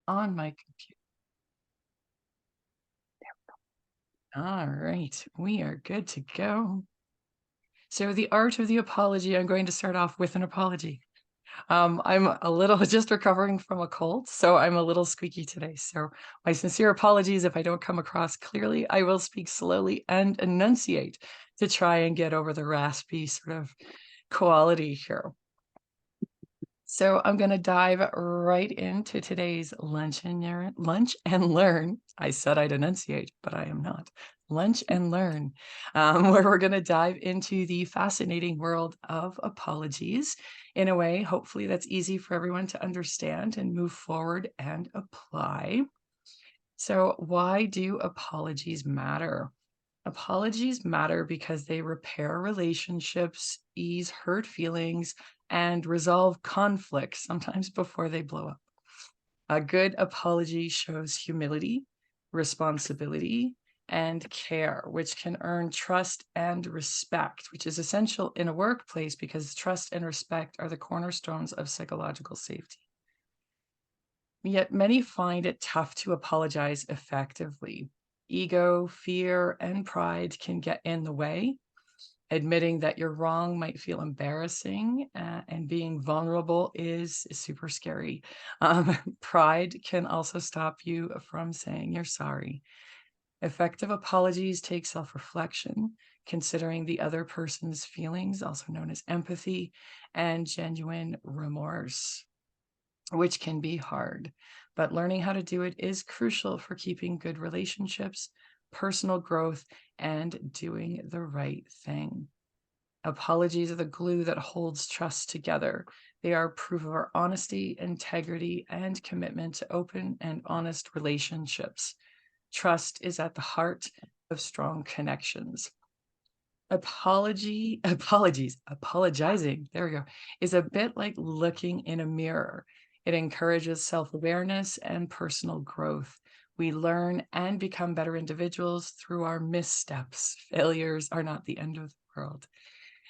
on my computer. All right, we are good to go. So the art of the apology, I'm going to start off with an apology. I'm a little just recovering from a cold, so I'm a little squeaky today. So my sincere apologies if I don't come across clearly. I will speak slowly and enunciate to try and get over the raspy sort of quality here. So I'm going to dive right into today's lunch and learn. I said I'd enunciate, but I am not. Lunch and learn, where we're going to dive into the fascinating world of apologies in a way, hopefully, that's easy for everyone to understand and move forward and apply. So, why do apologies matter? Apologies matter because they repair relationships, ease hurt feelings, and resolve conflicts, sometimes before they blow up. A good apology shows humility, responsibility, and care, which can earn trust and respect, which is essential in a workplace because trust and respect are the cornerstones of psychological safety. Yet many find it tough to apologize effectively. Ego, fear, and pride can get in the way. Admitting that you're wrong might feel embarrassing, and being vulnerable is super scary. Pride can also stop you from saying you're sorry. Effective apologies take self reflection, considering the other person's feelings, also known as empathy, and genuine remorse, which can be hard. But learning how to do it is crucial for keeping good relationships, personal growth, and doing the right thing. Apologies are the glue that holds trust together. They are proof of our honesty, integrity, and commitment to open and honest relationships. Trust is at the heart of strong connections. Apologizing, there we go, is a bit like looking in a mirror. It encourages self-awareness and personal growth. We learn and become better individuals through our missteps. Failures are not the end of the world.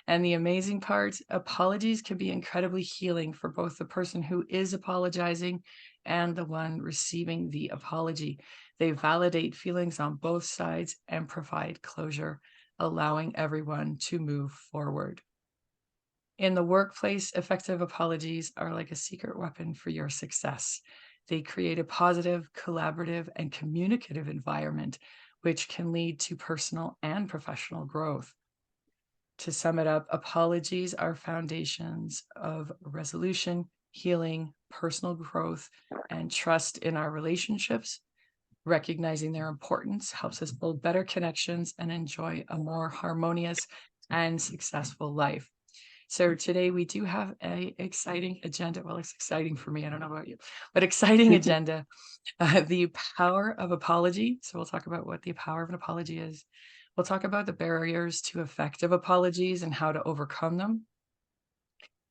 And the amazing part, apologies can be incredibly healing for both the person who is apologizing and the one receiving the apology. They validate feelings on both sides and provide closure, allowing everyone to move forward. In the workplace, effective apologies are like a secret weapon for your success. They create a positive, collaborative, and communicative environment, which can lead to personal and professional growth. To sum it up, apologies are foundations of resolution, healing, personal growth, and trust in our relationships. Recognizing their importance helps us build better connections and enjoy a more harmonious and successful life. So today we do have a exciting agenda. Well, it's exciting for me. I don't know about you, but exciting agenda. The power of apology. So we'll talk about what the power of an apology is. We'll talk about the barriers to effective apologies and how to overcome them.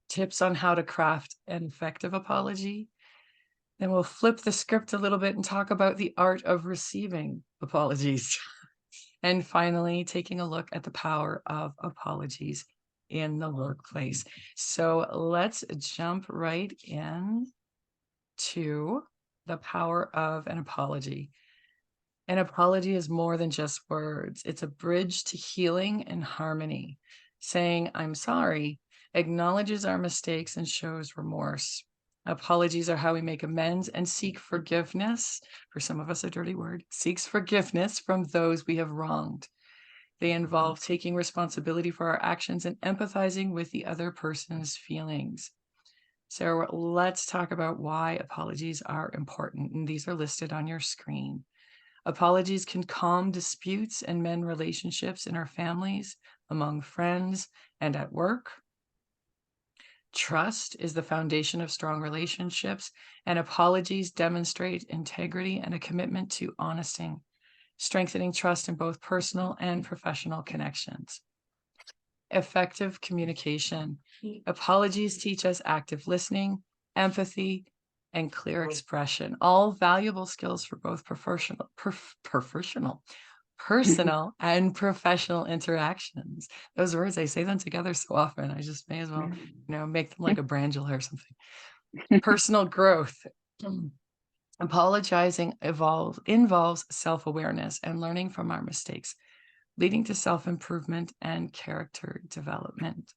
Tips on how to craft an effective apology. Then we'll flip the script a little bit and talk about the art of receiving apologies. And finally, taking a look at the power of apologies in the workplace. So let's jump right in to the power of an apology. An apology is more than just words. It's a bridge to healing and harmony. Saying, I'm sorry, acknowledges our mistakes and shows remorse. Apologies are how we make amends and seek forgiveness. For some of us, a dirty word, seeks forgiveness from those we have wronged. They involve taking responsibility for our actions and empathizing with the other person's feelings. So let's talk about why apologies are important. And these are listed on your screen. Apologies can calm disputes and mend relationships in our families, among friends, and at work. Trust is the foundation of strong relationships, and apologies demonstrate integrity and a commitment to honesty, strengthening trust in both personal and professional connections. Effective communication. Apologies teach us active listening, empathy, and clear expression, all valuable skills for both personal and professional interactions. Those words, I say them together so often, I just may as well, make them like a Brangela or something. Personal growth. Apologizing involves self-awareness and learning from our mistakes, leading to self-improvement and character development.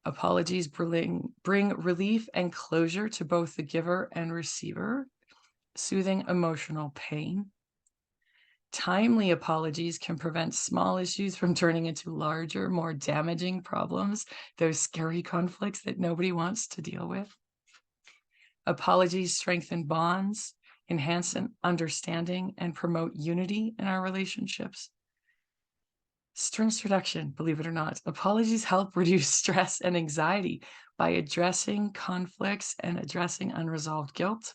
Apologies bring relief and closure to both the giver and receiver, soothing emotional pain. Timely apologies can prevent small issues from turning into larger, more damaging problems, those scary conflicts that nobody wants to deal with. Apologies strengthen bonds, enhance an understanding, and promote unity in our relationships. Stress reduction, believe it or not. Apologies help reduce stress and anxiety by addressing conflicts and addressing unresolved guilt.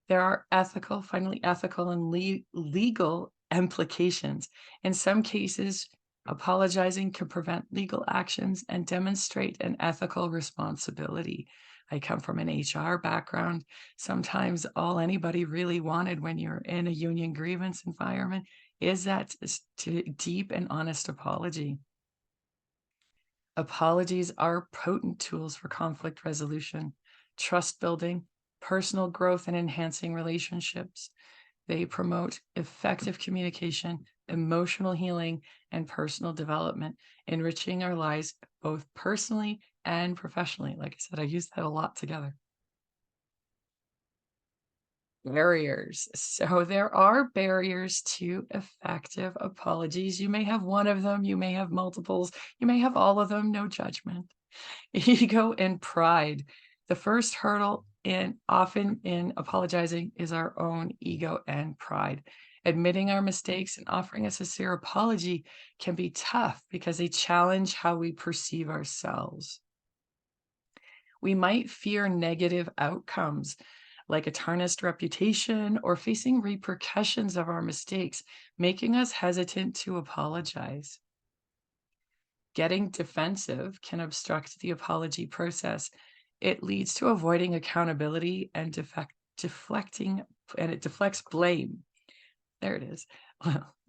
There are ethical and legal implications. In some cases, apologizing can prevent legal actions and demonstrate an ethical responsibility. I come from an HR background. Sometimes all anybody really wanted when you're in a union grievance environment is that deep and honest apology. Apologies are potent tools for conflict resolution, trust building, personal growth, and enhancing relationships. They promote effective communication, emotional healing, and personal development, enriching our lives both personally and professionally. Like I said, I use that a lot together. Barriers. So there are barriers to effective apologies. You may have one of them, you may have multiples, you may have all of them, no judgment. Ego and pride. The first hurdle often in apologizing is our own ego and pride. Admitting our mistakes and offering a sincere apology can be tough because they challenge how we perceive ourselves. We might fear negative outcomes like a tarnished reputation or facing repercussions of our mistakes, making us hesitant to apologize. Getting defensive can obstruct the apology process. It leads to avoiding accountability and deflecting, and it deflects blame. There it is.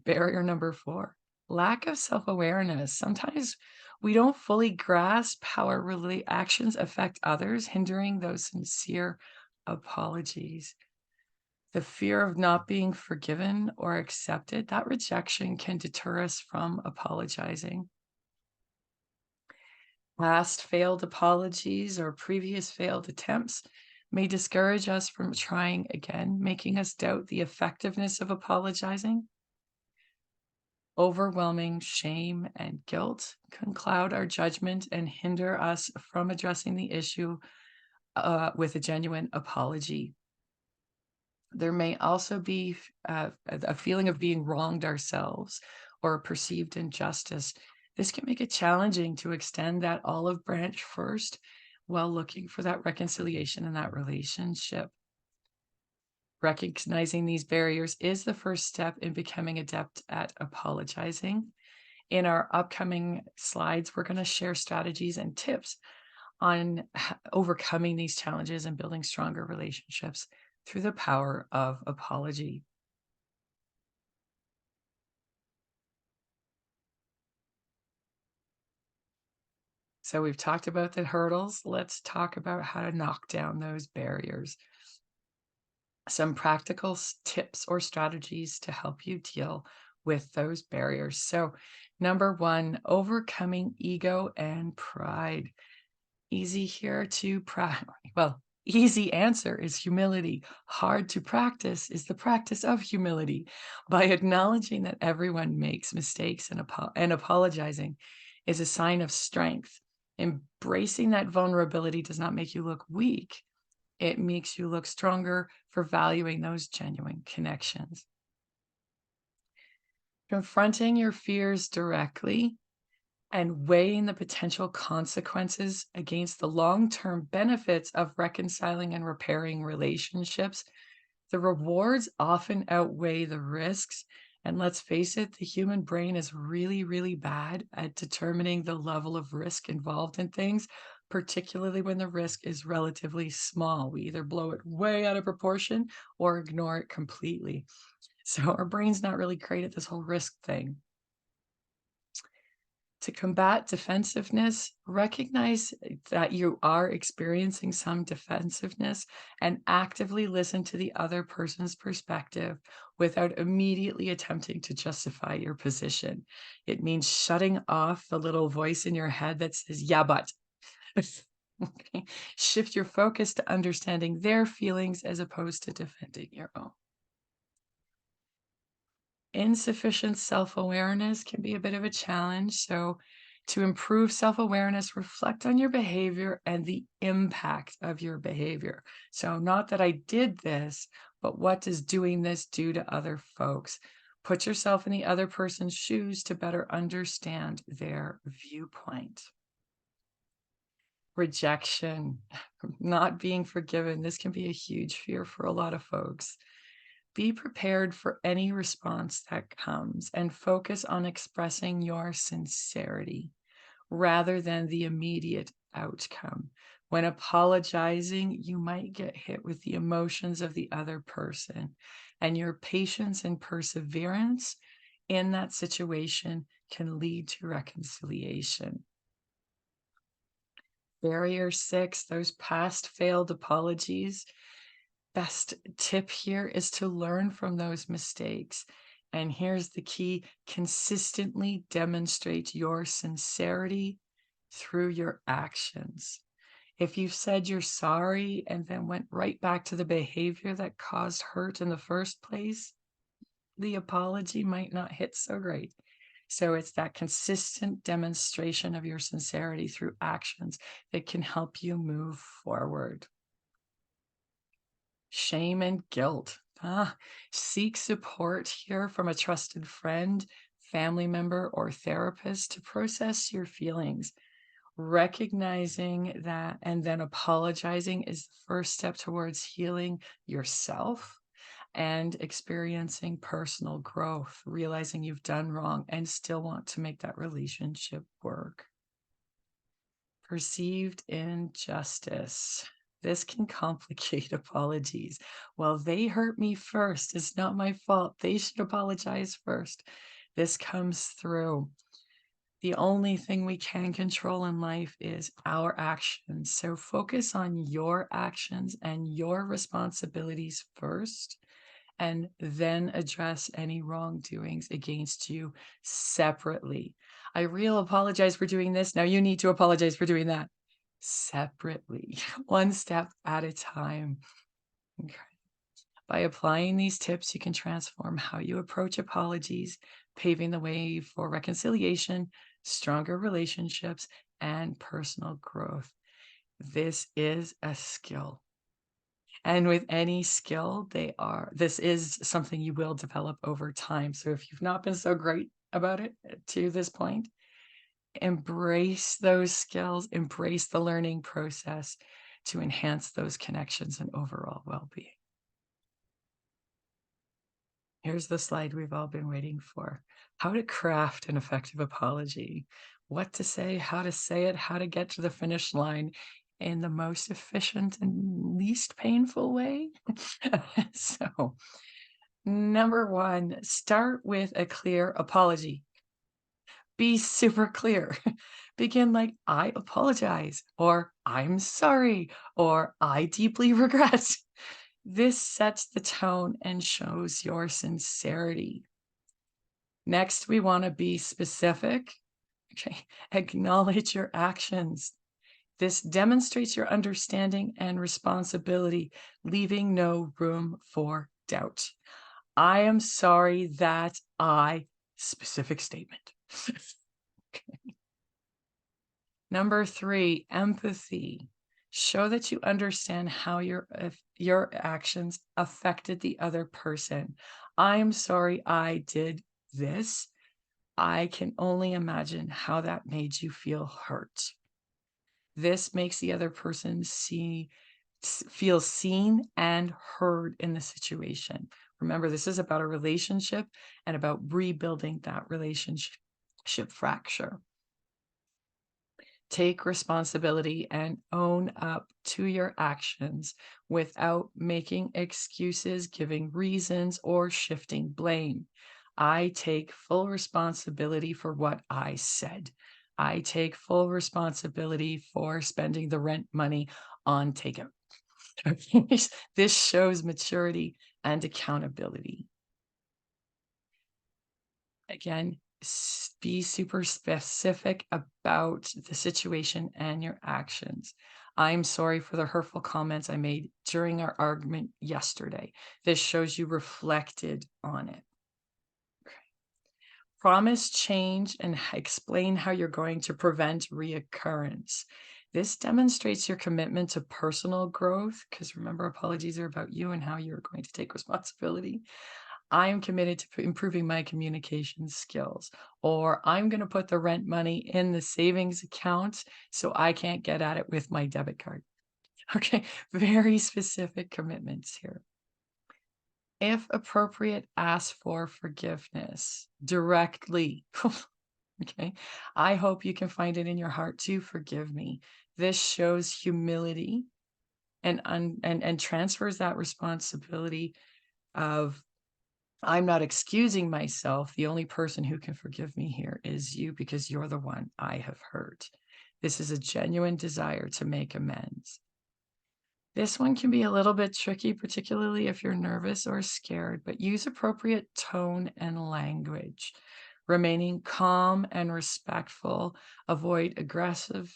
Barrier number 4, lack of self-awareness. Sometimes we don't fully grasp how our actions affect others, hindering those sincere apologies. The fear of not being forgiven or accepted, that rejection can deter us from apologizing. Past failed apologies or previous failed attempts may discourage us from trying again, making us doubt the effectiveness of apologizing. Overwhelming shame and guilt can cloud our judgment and hinder us from addressing the issue with a genuine apology. There may also be a feeling of being wronged ourselves or a perceived injustice. This can make it challenging to extend that olive branch first while looking for that reconciliation in that relationship. Recognizing these barriers is the first step in becoming adept at apologizing. In our upcoming slides, we're going to share strategies and tips on overcoming these challenges and building stronger relationships through the power of apology. So we've talked about the hurdles. Let's talk about how to knock down those barriers. Some practical tips or strategies to help you deal with those barriers. So, number 1, overcoming ego and pride. Easy here to well, easy answer is humility. Hard to practice is the practice of humility. By acknowledging that everyone makes mistakes and apologizing is a sign of strength. Embracing that vulnerability does not make you look weak. It makes you look stronger for valuing those genuine connections. Confronting your fears directly and weighing the potential consequences against the long-term benefits of reconciling and repairing relationships. The rewards often outweigh the risks. And let's face it, the human brain is really, really bad at determining the level of risk involved in things, particularly when the risk is relatively small. We either blow it way out of proportion or ignore it completely. So our brain's not really great at this whole risk thing. To combat defensiveness, recognize that you are experiencing some defensiveness and actively listen to the other person's perspective without immediately attempting to justify your position. It means shutting off the little voice in your head that says, yeah, but. Okay. Shift your focus to understanding their feelings as opposed to defending your own. Insufficient self-awareness can be a bit of a challenge. So, to improve self-awareness, reflect on your behavior and the impact of your behavior. So, not that I did this, but what does doing this do to other folks? Put yourself in the other person's shoes to better understand their viewpoint. Rejection, not being forgiven. This can be a huge fear for a lot of folks. Be prepared for any response that comes and focus on expressing your sincerity rather than the immediate outcome. When apologizing, you might get hit with the emotions of the other person, and your patience and perseverance in that situation can lead to reconciliation. Barrier 6, those past failed apologies. Best tip here is to learn from those mistakes. And here's the key: consistently demonstrate your sincerity through your actions. If you've said you're sorry and then went right back to the behavior that caused hurt in the first place, the apology might not hit so great. So it's that consistent demonstration of your sincerity through actions that can help you move forward. Shame and guilt. Seek support here from a trusted friend, family member, or therapist to process your feelings. Recognizing that and then apologizing is the first step towards healing yourself and experiencing personal growth, realizing you've done wrong and still want to make that relationship work. Perceived injustice. This can complicate apologies. Well, they hurt me first. It's not my fault. They should apologize first. This comes through. The only thing we can control in life is our actions. So focus on your actions and your responsibilities first, and then address any wrongdoings against you separately. I real apologize for doing this. Now you need to apologize for doing that separately, one step at a time. Okay. By applying these tips, you can transform how you approach apologies, paving the way for reconciliation, stronger relationships, and personal growth. This is a skill. And with any skill, this is something you will develop over time. So if you've not been so great about it to this point, embrace those skills, embrace the learning process to enhance those connections and overall well-being. Here's the slide we've all been waiting for: how to craft an effective apology, what to say, how to say it, how to get to the finish line in the most efficient and least painful way. So, number one, start with a clear apology. Be super clear. Begin like, I apologize, or I'm sorry, or I deeply regret. This sets the tone and shows your sincerity. Next, we want to be specific. Okay. Acknowledge your actions. This demonstrates your understanding and responsibility, leaving no room for doubt. I am sorry that I, specific statement. Okay. Number 3, empathy. Show that you understand how your actions affected the other person. I'm sorry I did this. I can only imagine how that made you feel hurt. This makes the other person feel seen and heard in the situation. Remember, this is about a relationship and about rebuilding that relationship fracture. Take responsibility and own up to your actions without making excuses, giving reasons, or shifting blame. I take full responsibility for what I said. I take full responsibility for spending the rent money on takeout. This shows maturity and accountability. Again, be super specific about the situation and your actions. I'm sorry for the hurtful comments I made during our argument yesterday. This shows you reflected on it. Promise change and explain how you're going to prevent reoccurrence. This demonstrates your commitment to personal growth because remember, apologies are about you and how you're going to take responsibility. I am committed to improving my communication skills, or I'm going to put the rent money in the savings account so I can't get at it with my debit card. Okay, very specific commitments here. If appropriate, ask for forgiveness directly. Okay. I hope you can find it in your heart to forgive me. This shows humility and transfers that responsibility of I'm not excusing myself. The only person who can forgive me here is you because you're the one I have hurt. This is a genuine desire to make amends. This one can be a little bit tricky, particularly if you're nervous or scared, but use appropriate tone and language. Remaining calm and respectful, avoid aggressive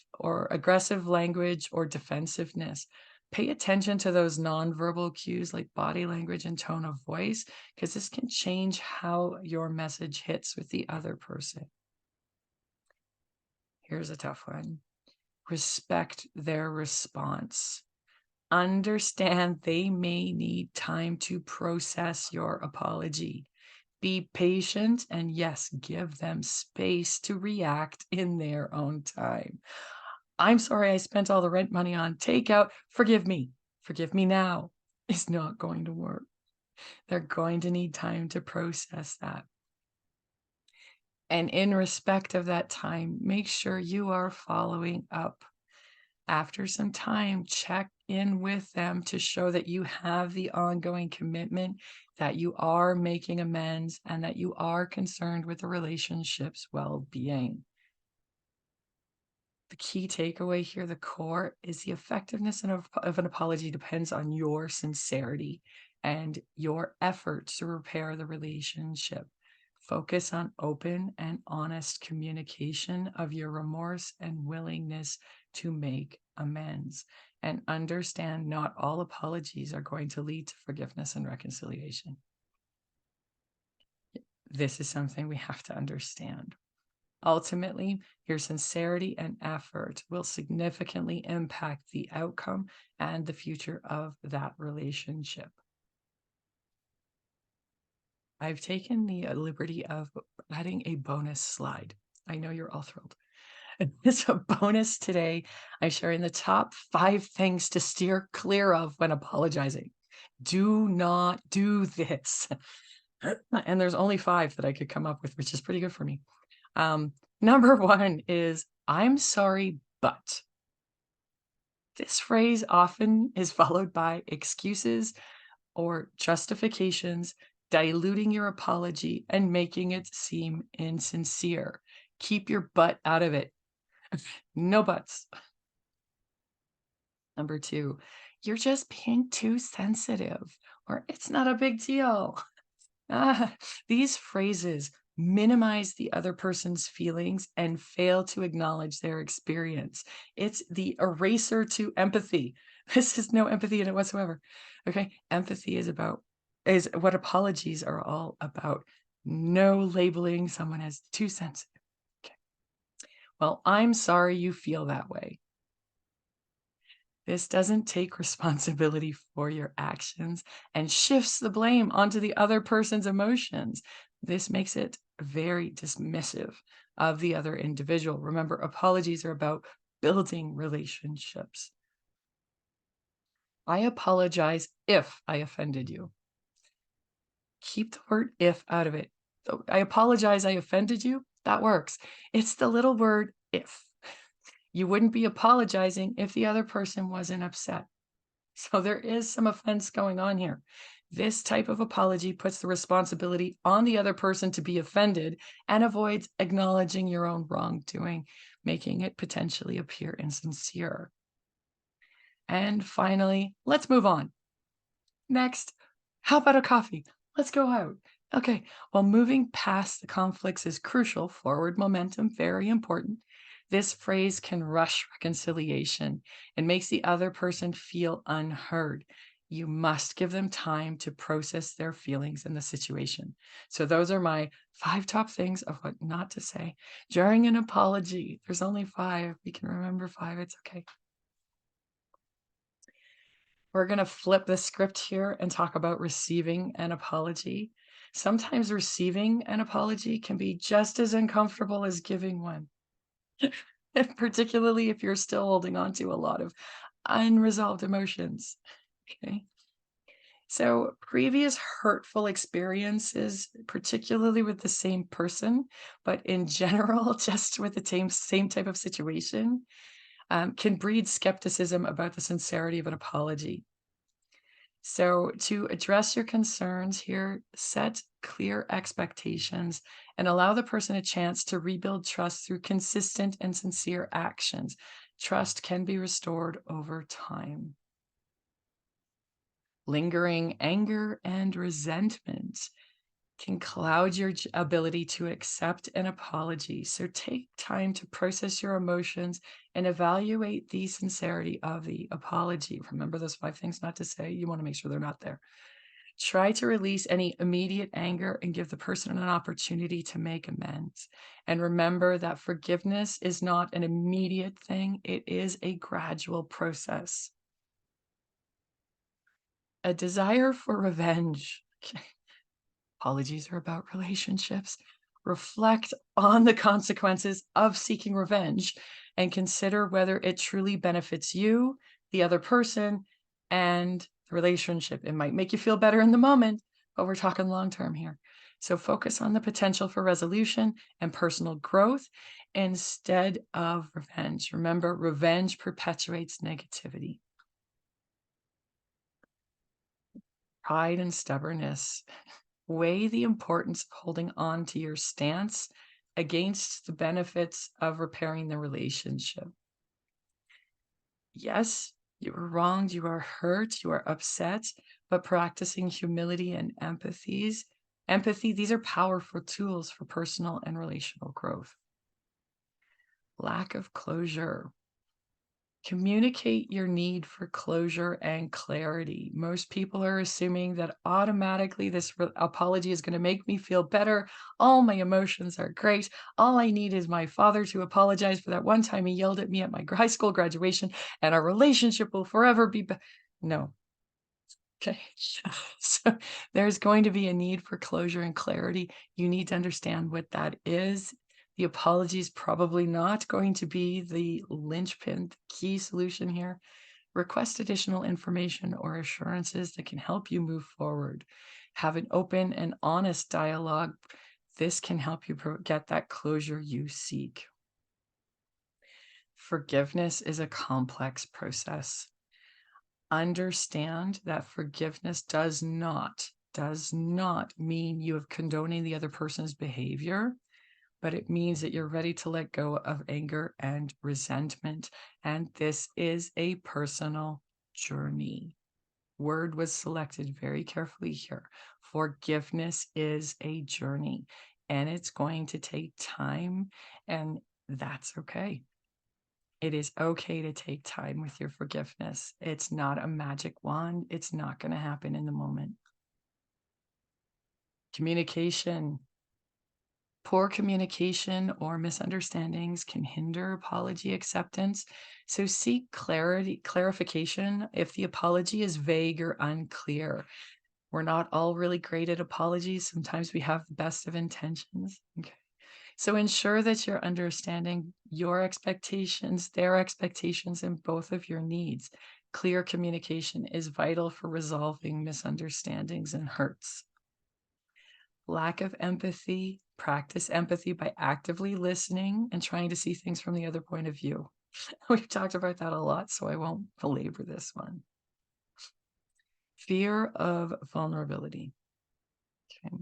language or defensiveness. Pay attention to those nonverbal cues like body language and tone of voice, because this can change how your message hits with the other person. Here's a tough one. Respect their response. Understand they may need time to process your apology. Be patient and yes, give them space to react in their own time. I'm sorry I spent all the rent money on takeout. Forgive me. Forgive me now. It's not going to work. They're going to need time to process that. And in respect of that time, make sure you are following up. After some time, check in with them to show that you have the ongoing commitment, that you are making amends, and that you are concerned with the relationship's well-being. The key takeaway here, the core, is the effectiveness of an apology depends on your sincerity and your effort to repair the relationship. Focus on open and honest communication of your remorse and willingness to make amends. And understand not all apologies are going to lead to forgiveness and reconciliation. This is something we have to understand. Ultimately, your sincerity and effort will significantly impact the outcome and the future of that relationship. I've taken the liberty of adding a bonus slide. I know you're all thrilled. As a bonus today, I'm sharing the top 5 things to steer clear of when apologizing. Do not do this. And there's only 5 that I could come up with, which is pretty good for me. Number 1 is, "I'm sorry, but." This phrase often is followed by excuses or justifications, diluting your apology and making it seem insincere. Keep your butt out of it. No buts. Number 2, "You're just being too sensitive," or "It's not a big deal." These phrases minimize the other person's feelings and fail to acknowledge their experience. It's the eraser to empathy. This is no empathy in it whatsoever. Okay. Empathy is what apologies are all about. No labeling someone as too sensitive. Okay. Well, I'm sorry you feel that way. This doesn't take responsibility for your actions and shifts the blame onto the other person's emotions. This makes it very dismissive of the other individual. Remember, apologies are about building relationships. I apologize if I offended you. Keep the word if out of it. So, I apologize I offended you. That works. It's the little word if. You wouldn't be apologizing if the other person wasn't upset. So there is some offense going on here. This type of apology puts the responsibility on the other person to be offended and avoids acknowledging your own wrongdoing, making it potentially appear insincere. And finally, let's move on. Next, how about a coffee? Let's go out. Okay, well, moving past the conflicts is crucial. Forward momentum, very important. This phrase can rush reconciliation and makes the other person feel unheard. You must give them time to process their feelings in the situation. So, those are my 5 top things of what not to say during an apology. There's only 5. We can remember 5. It's okay. We're going to flip the script here and talk about receiving an apology. Sometimes receiving an apology can be just as uncomfortable as giving one, particularly if you're still holding on to a lot of unresolved emotions. Okay. So, previous hurtful experiences, particularly with the same person, but in general, just with the same type of situation, can breed skepticism about the sincerity of an apology. So, to address your concerns here, set clear expectations and allow the person a chance to rebuild trust through consistent and sincere actions. Trust can be restored over time. Lingering anger and resentment can cloud your ability to accept an apology. So take time to process your emotions and evaluate the sincerity of the apology. Remember those 5 things not to say? You want to make sure they're not there. Try to release any immediate anger and give the person an opportunity to make amends. And remember that forgiveness is not an immediate thing, it is a gradual process. A desire for revenge. Apologies are about relationships. Reflect on the consequences of seeking revenge and consider whether it truly benefits you, the other person, and the relationship. It might make you feel better in the moment, but we're talking long term here. So focus on the potential for resolution and personal growth instead of revenge. Remember, revenge perpetuates negativity. Pride and stubbornness. Weigh the importance of holding on to your stance against the benefits of repairing the relationship. Yes, you were wronged, you are hurt, you are upset, but practicing humility and empathy, these are powerful tools for personal and relational growth. Lack of closure. Communicate your need for closure and clarity. Most people are assuming that automatically this apology is going to make me feel better. All my emotions are great. All I need is my father to apologize for that one time he yelled at me at my high school graduation, and our relationship will forever be. No. Okay. So there's going to be a need for closure and clarity. You need to understand what that is. The apology is probably not going to be the linchpin, the key solution here. Request additional information or assurances that can help you move forward. Have an open and honest dialogue. This can help you get that closure you seek. Forgiveness is a complex process. Understand that forgiveness does not mean you have condoning the other person's behavior, but it means that you're ready to let go of anger and resentment. And this is a personal journey. Word was selected very carefully here. Forgiveness is a journey, and it's going to take time, and that's okay. It is okay to take time with your forgiveness. It's not a magic wand. It's not going to happen in the moment. Communication. Poor communication or misunderstandings can hinder apology acceptance. So seek clarification if the apology is vague or unclear. We're not all really great at apologies. Sometimes we have the best of intentions. Okay. So ensure that you're understanding your expectations, their expectations, and both of your needs. Clear communication is vital for resolving misunderstandings and hurts. Lack of empathy. Practice empathy by actively listening and trying to see things from the other point of view. We've talked about that a lot, so I won't belabor this one. Fear of vulnerability. Okay.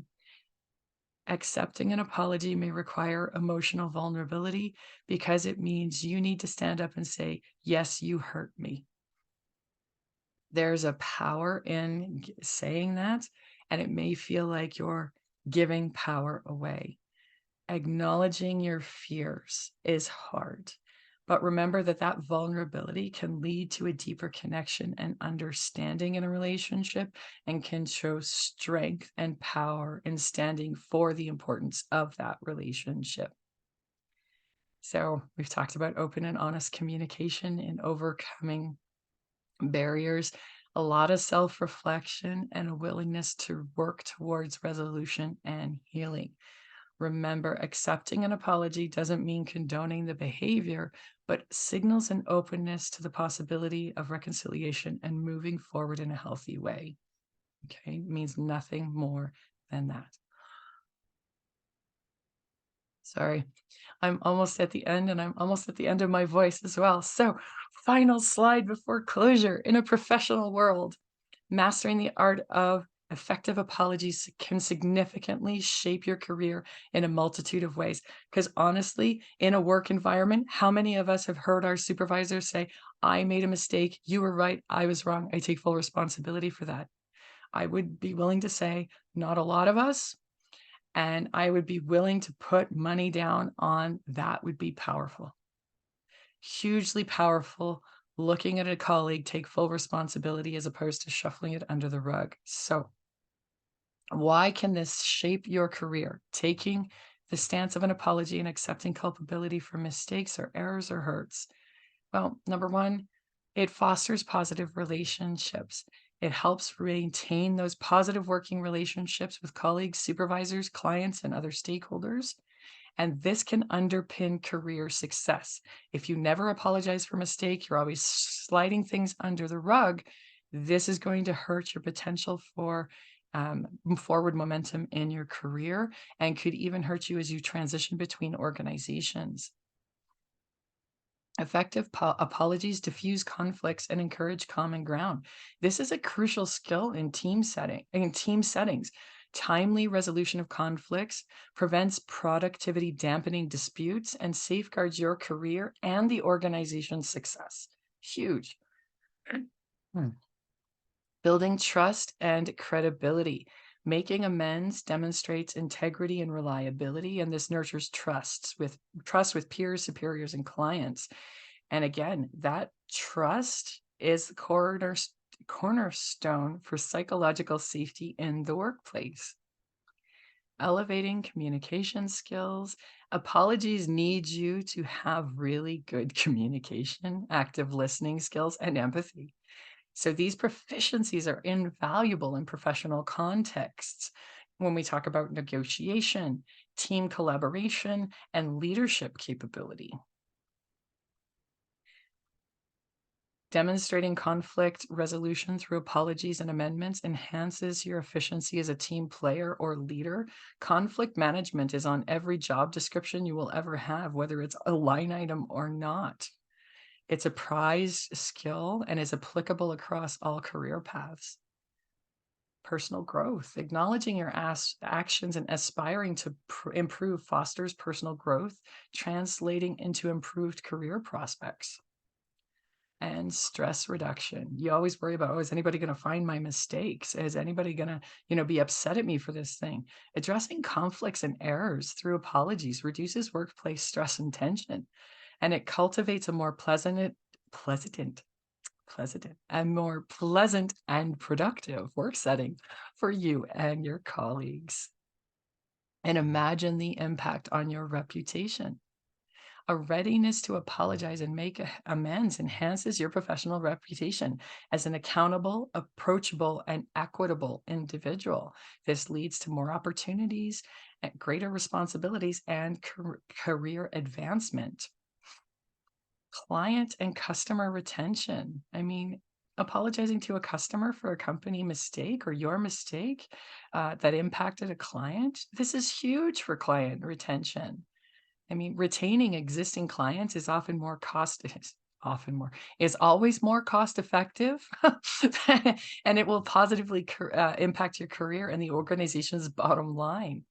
Accepting an apology may require emotional vulnerability because it means you need to stand up and say, yes, you hurt me. There's a power in saying that, and it may feel like you're giving power away. Acknowledging your fears is hard, but remember that that vulnerability can lead to a deeper connection and understanding in a relationship and can show strength and power in standing for the importance of that relationship. So, we've talked about open and honest communication and overcoming barriers, a lot of self reflection, and a willingness to work towards resolution and healing. Remember, accepting an apology doesn't mean condoning the behavior, but signals an openness to the possibility of reconciliation and moving forward in a healthy way. Okay, it means nothing more than that. Sorry, I'm almost at the end and I'm almost at the end of my voice as well. So, final slide before closure. In a professional world, mastering the art of effective apologies can significantly shape your career in a multitude of ways. Because honestly, in a work environment, how many of us have heard our supervisors say, I made a mistake, you were right, I was wrong, I take full responsibility for that? I would be willing to say, not a lot of us. And I would be willing to put money down on that would be powerful, hugely powerful. Looking at a colleague take full responsibility as opposed to shuffling it under the rug. So, why can this shape your career? Taking the stance of an apology and accepting culpability for mistakes or errors or hurts. Well, number one, it fosters positive relationships. It helps maintain those positive working relationships with colleagues, supervisors, clients, and other stakeholders. And this can underpin career success. If you never apologize for mistake, you're always sliding things under the rug. This is going to hurt your potential for forward momentum in your career and could even hurt you as you transition between organizations. Effective apologies diffuse conflicts and encourage common ground. This is a crucial skill in team settings. Timely resolution of conflicts prevents productivity dampening disputes and safeguards your career and the organization's success. Huge. Hmm. Building trust and credibility. Making amends demonstrates integrity and reliability, and this nurtures trust with peers, superiors, and clients. And again, that trust is the cornerstone for psychological safety in the workplace. Elevating communication skills. Apologies need you to have really good communication, active listening skills, and empathy. So these proficiencies are invaluable in professional contexts when we talk about negotiation, team collaboration, and leadership capability. Demonstrating conflict resolution through apologies and amendments enhances your efficiency as a team player or leader. Conflict management is on every job description you will ever have, whether it's a line item or not. It's a prized skill and is applicable across all career paths. Personal growth, acknowledging your actions and aspiring to improve fosters personal growth, translating into improved career prospects. And stress reduction. You always worry about, oh, is anybody going to find my mistakes? Is anybody going to, be upset at me for this thing? Addressing conflicts and errors through apologies reduces workplace stress and tension, and it cultivates a more pleasant and productive work setting for you and your colleagues. And imagine the impact on your reputation. A readiness to apologize and make amends enhances your professional reputation as an accountable, approachable, and equitable individual. This leads to more opportunities, and greater responsibilities, and career advancement. Client and customer retention. I mean, apologizing to a customer for a company mistake or your mistake that impacted a client, this is huge for client retention. I mean, retaining existing clients is often more often more, is always more cost effective, and it will positively impact your career and the organization's bottom line.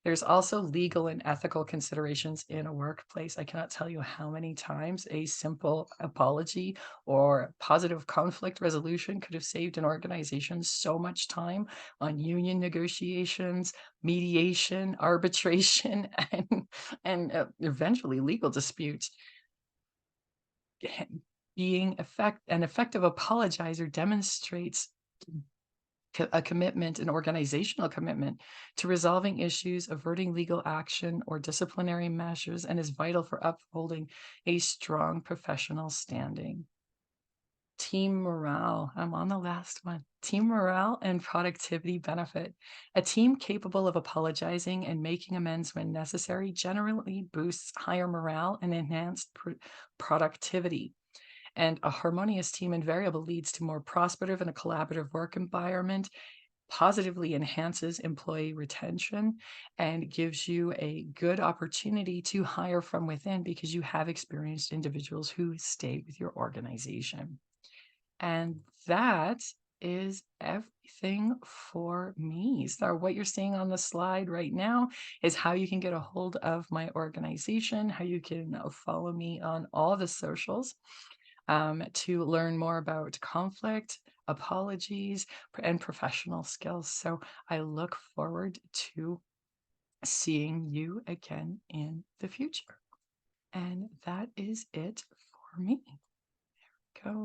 There's also legal and ethical considerations in a workplace. I cannot tell you how many times a simple apology or positive conflict resolution could have saved an organization so much time on union negotiations, mediation, arbitration, and eventually legal disputes. Being an effective apologizer demonstrates a commitment, an organizational commitment to resolving issues, averting legal action or disciplinary measures, and is vital for upholding a strong professional standing. Team morale. I'm on the last one. Team morale and productivity benefit. A team capable of apologizing and making amends when necessary generally boosts higher morale and enhanced productivity. And a harmonious team invariably leads to more prosperative and a collaborative work environment, positively enhances employee retention, and gives you a good opportunity to hire from within because you have experienced individuals who stay with your organization. And that is everything for me. So, what you're seeing on the slide right now is how you can get a hold of my organization, how you can follow me on all the socials to learn more about conflict, apologies, and professional skills. So I look forward to seeing you again in the future. And that is it for me. Go.